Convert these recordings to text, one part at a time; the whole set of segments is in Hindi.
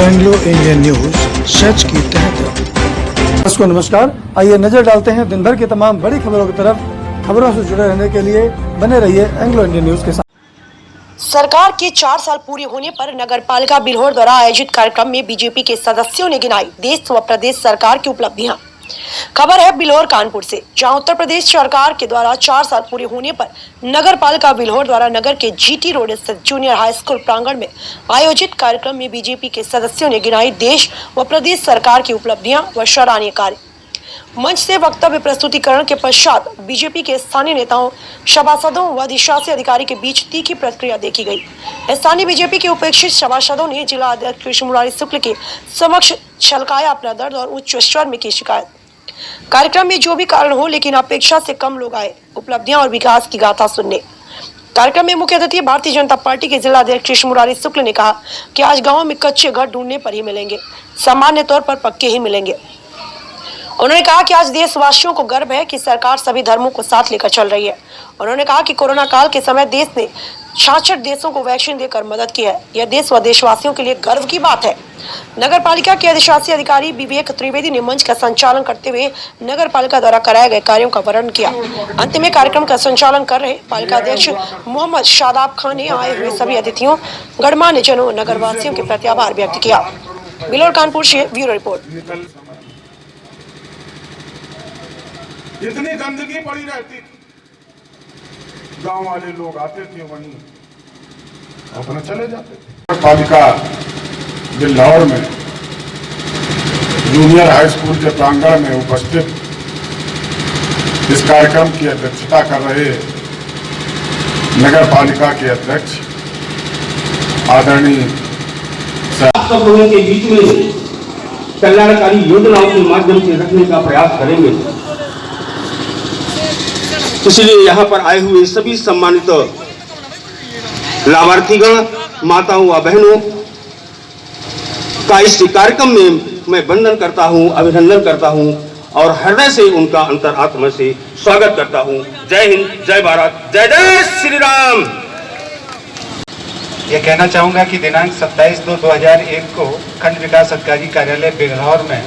एंग्लो इंडियन न्यूज सच की तह तक। नमस्कार, आइए नजर डालते हैं दिन भर की तमाम बड़ी खबरों की तरफ। खबरों से जुड़े रहने के लिए बने रहिए एंग्लो इंडियन न्यूज के साथ। सरकार के 4 साल पूरे होने पर नगर पालिका बिल्हौर द्वारा आयोजित कार्यक्रम में बीजेपी के सदस्यों ने गिनाई देश व प्रदेश सरकार की उपलब्धियां। खबर है बिल्हौर कानपुर से, जहां उत्तर प्रदेश सरकार के द्वारा 4 साल पूरे होने पर नगर पालिका बिल्हौर द्वारा नगर के जीटी रोड स्थित जूनियर हाई स्कूल प्रांगण में आयोजित कार्यक्रम में बीजेपी के सदस्यों ने गिनाई देश व प्रदेश सरकार की उपलब्धियां व सराहनीय कार्य। मंच से वक्तव्य प्रस्तुतिकरण के पश्चात बीजेपी के स्थानीय नेताओं, सभासदों व अधिशासी अधिकारी के बीच तीखी प्रतिक्रिया देखी गई। स्थानीय बीजेपी के उपेक्षित सभासदों ने जिला अध्यक्ष कृष्ण मुरारी शुक्ल के समक्ष छलकाया अपना दर्द और उच्च स्वर में की शिकायत। कार्यक्रम में जो भी कारण हो, लेकिन अपेक्षा से कम लोग आए उपलब्धियां और विकास की गाथा सुनने। कार्यक्रम में मुख्य अतिथि भारतीय जनता पार्टी के जिला अध्यक्ष कृष्ण मुरारी शुक्ल ने कहा कि आज गाँव में कच्चे घर ढूंढने पर ही मिलेंगे, सामान्य तौर पर पक्के ही मिलेंगे। उन्होंने कहा कि आज देशवासियों को गर्व है कि सरकार सभी धर्मों को साथ लेकर चल रही है। उन्होंने कहा कि कोरोना काल के समय देश ने 66 देशों को वैक्सीन देकर मदद की है। यह देश व देशवासियों के लिए गर्व की बात है। नगर पालिका के अधिशासी अधिकारी विवेक त्रिवेदी ने मंच का संचालन करते हुए नगर पालिका द्वारा कराए गए कार्यों का वर्णन किया। अंत में कार्यक्रम का संचालन कर रहे पालिका अध्यक्ष मोहम्मद शादाब खान ने आए हुए सभी अतिथियों, गणमान्य जनों, नगर वासियों के प्रति आभार व्यक्त किया। बिल्हौर कानपुर से ब्यूरो रिपोर्ट। इतनी गंदगी पड़ी रहती थी, गांव वाले लोग आते थे वहीं अपना चले जाते थे। पालिका बिल्हौर में जूनियर हाई स्कूल के प्रांगण में उपस्थित इस कार्यक्रम की अध्यक्षता कर रहे नगर पालिका के अध्यक्ष आदरणीय सब लोगों के बीच में कल्याणकारी योजनाओं के माध्यम से रखने का प्रयास करेंगे। इसलिए यहाँ पर आए हुए सभी सम्मानित लाभार्थीगण, माताओं व बहनों का इस कार्यक्रम में मैं वंदन करता हूँ, अभिनंदन करता हूँ और हृदय से उनका अंतरात्मा से स्वागत करता हूँ। जय हिंद, जय भारत, जय जय श्री राम। यह कहना चाहूँगा कि दिनांक 27/2/2001 को खंड विकास अधिकारी कार्यालय बिल्हौर में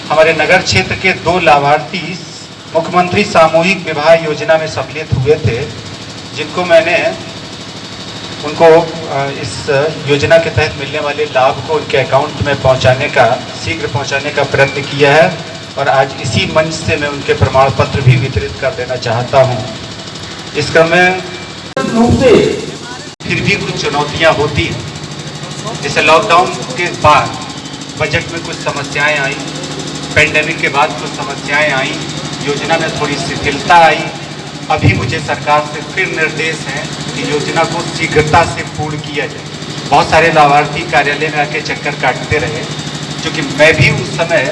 हमारे नगर क्षेत्र के 2 लाभार्थी मुख्यमंत्री सामूहिक विवाह योजना में सम्मिलित हुए थे, जिनको मैंने उनको इस योजना के तहत मिलने वाले लाभ को उनके अकाउंट में शीघ्र पहुंचाने का प्रयत्न किया है और आज इसी मंच से मैं उनके प्रमाण पत्र भी वितरित कर देना चाहता हूं। इस क्रम में फिर भी कुछ चुनौतियां होती हैं, जैसे लॉकडाउन के बाद बजट में कुछ समस्याएं आई, पेंडेमिक के बाद कुछ समस्याएं आई, योजना में थोड़ी शिथिलता आई। अभी मुझे सरकार से फिर निर्देश है कि योजना को शीघ्रता से पूर्ण किया जाए। बहुत सारे लाभार्थी कार्यालय में आके चक्कर काटते रहे, क्योंकि मैं भी उस समय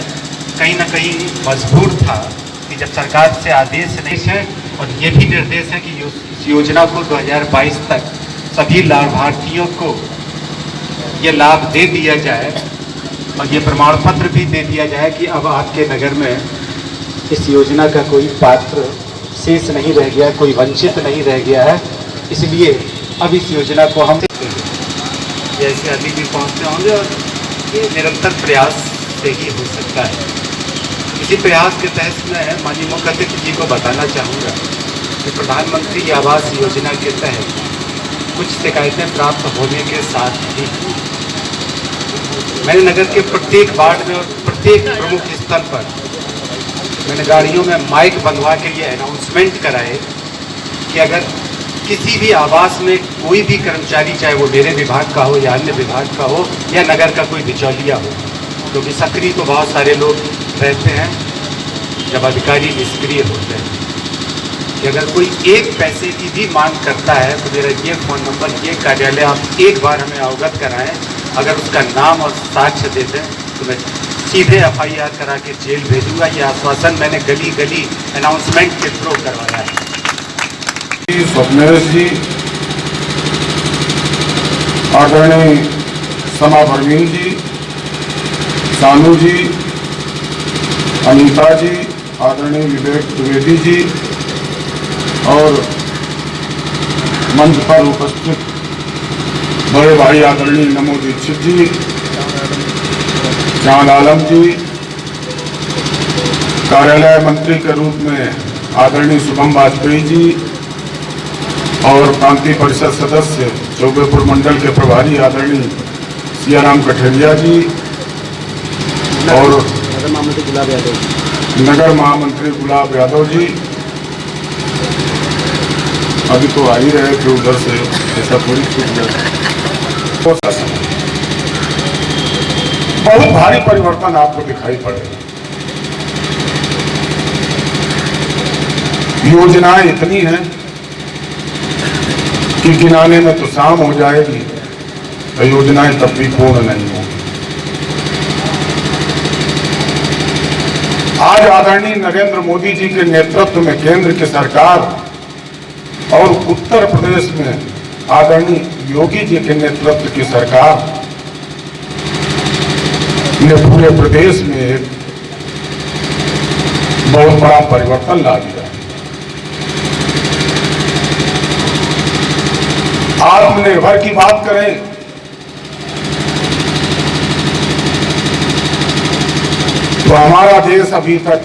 कहीं ना कहीं मजबूर था कि जब सरकार से आदेश नहीं है और ये भी निर्देश है कि इस योजना को 2022 तक सभी लाभार्थियों को ये लाभ दे दिया जाए और ये प्रमाण पत्र भी दे दिया जाए कि अब आपके नगर में इस योजना का कोई पात्र शेष नहीं रह गया, कोई वंचित नहीं रह गया है। इसलिए अब इस योजना को हम जैसे अभी भी पहुँचते होंगे और ये निरंतर प्रयास से ही हो सकता है। इसी प्रयास के तहत मैं माननीय मुख्य अतिथि जी को बताना चाहूँगा कि प्रधानमंत्री आवास योजना के तहत कुछ शिकायतें प्राप्त होने के साथ ही मैंने नगर के प्रत्येक वार्ड में और प्रत्येक प्रमुख स्थल पर मैंने गाड़ियों में माइक बंधवा के लिए अनाउंसमेंट कराए कि अगर किसी भी आवास में कोई भी कर्मचारी, चाहे वो मेरे विभाग का हो या अन्य विभाग का हो या नगर का कोई बिचौलिया हो, क्योंकि सक्रिय तो बहुत सारे लोग रहते हैं जब अधिकारी निष्क्रिय होते हैं, कि अगर कोई एक पैसे की भी मांग करता है तो मेरा ये फ़ोन नंबर, ये कार्यालय आप एक बार हमें अवगत कराएं। अगर उसका नाम और साक्ष्य दे दें तो मैं सीधे FIR करा के जेल भेजूंगा। ये आश्वासन मैंने गली गली अनाउंसमेंट के थ्रू करवाया है। स्वप्नेश जी, आदरणीय समा परवीन जी, सानू जी, अनीता जी, आदरणीय विवेक त्रिवेदी जी और मंच पर उपस्थित बड़े भाई आदरणीय नमो दीक्षित जी, चांद आलम जी, कार्यालय मंत्री के रूप में आदरणीय शुभम वाजपेयी जी और प्रांतीय परिषद सदस्य चौबेपुर मंडल के प्रभारी आदरणीय सियाराम कठेरिया जी और नगर महामंत्री गुलाब यादव जी, अभी तो आ ही रहे थे उधर से, ऐसा थोड़ी छूट गया। बहुत भारी परिवर्तन आपको दिखाई पड़ेगा। योजनाएं इतनी हैं कि गिनाने में तो शाम हो जाएगी, तो योजनाएं तब भी पूर्ण नहीं होंगी। आज आदरणीय नरेंद्र मोदी जी के नेतृत्व में केंद्र की सरकार और उत्तर प्रदेश में आदरणीय योगी जी के नेतृत्व की सरकार ने पूरे प्रदेश में एक बहुत बड़ा परिवर्तन ला दिया। आत्मनिर्भर की बात करें तो हमारा देश अभी तक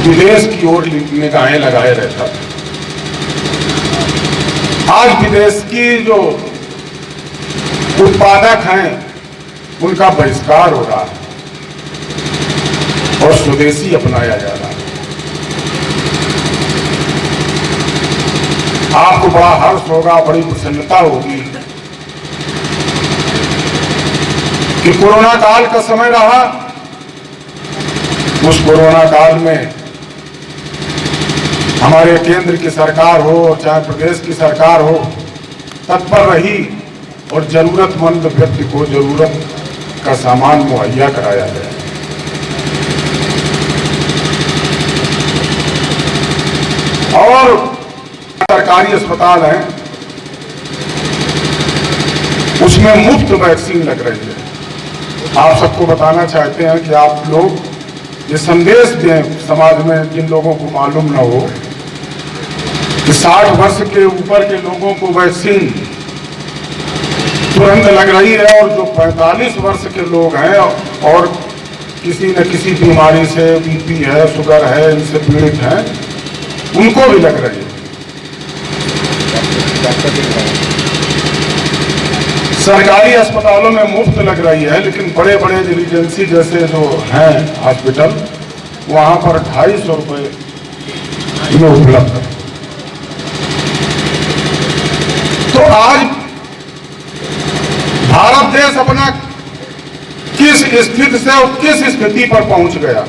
विदेश की ओर निगाहें लगाए रहता था। आज विदेश की जो उत्पादक हैं उनका बहिष्कार हो रहा है और स्वदेशी अपनाया जा रहा है। आपको बड़ा हर्ष होगा, बड़ी प्रसन्नता होगी कि कोरोना काल का समय रहा, उस कोरोना काल में हमारे केंद्र की सरकार हो चाहे प्रदेश की सरकार हो, तत्पर रही और जरूरतमंद व्यक्ति को जरूरत का सामान मुहैया कराया गया। और सरकारी अस्पताल हैं, उसमें मुफ्त वैक्सीन लग रही है। आप सबको बताना चाहते हैं कि आप लोग ये संदेश दें समाज में, जिन लोगों को मालूम न हो, कि 60 वर्ष के ऊपर के लोगों को वैक्सीन तुरंत लग रही है और जो 45 वर्ष के लोग हैं और किसी न किसी बीमारी से, बीपी है, शुगर है, इनसे पीड़ित हैं, उनको भी लग रही है। सरकारी अस्पतालों में मुफ्त लग रही है, लेकिन बड़े बड़े एजेंसी जैसे जो हैं हॉस्पिटल, वहां पर 250 रुपए में उपलब्ध है। तो आज भारत देश अपना किस स्थिति से और किस स्थिति पर पहुंच गया।